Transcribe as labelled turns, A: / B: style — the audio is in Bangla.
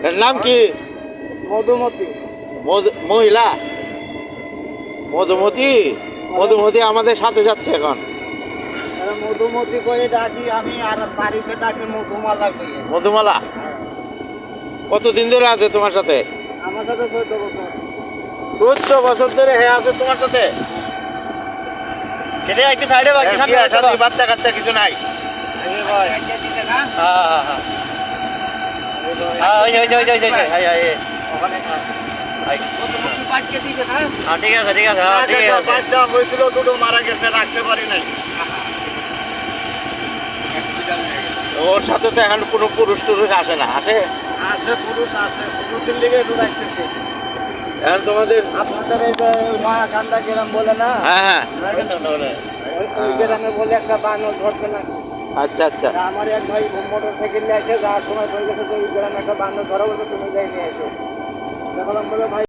A: এর নাম কি?
B: মধুমতি।
A: মহিলা মধুমতি। মধুমতি আমাদের সাথে যাচ্ছে এখন।
B: মধুমতি করে ডাকি আমি, আর বাড়িতে ডাকি মধুমালা করে।
A: মধুমালা কতদিন ধরে আছে তোমার সাথে?
B: আমার সাথে 14 বছর।
A: 14 বছর ধরে হে আছে তোমার সাথে?
B: একটু সাইডে
A: বাচ্চা কাচ্চা কিছু নাই?
B: ঠিক আছে বাচ্চা হয়েছিল, দুটো মারা গেছে, রাখতে পারি নাই।
A: ওর সাথে তো এখন কোনো পুরুষ টুরুষ আসে না? আসে
B: পুরুষ আসে, পুরুষের লিগে তো দেখতেছি।
A: এখন তোমাদের
B: আপনাদের এই যে নয়া কান্দা গ্রাম বলে না,
A: হ্যাঁ
B: ওই গ্রামে বলে একটা বানর ধরছে না।
A: আচ্ছা আচ্ছা।
B: আমার এক ভাই মোটর সাইকেল নিয়ে এসে যাওয়ার সময় বলে গেছে যে ওই গ্রামে একটা বানর ধরা বলছে, তুমি যাই নিয়ে এসো। দেখলাম বলে ভাই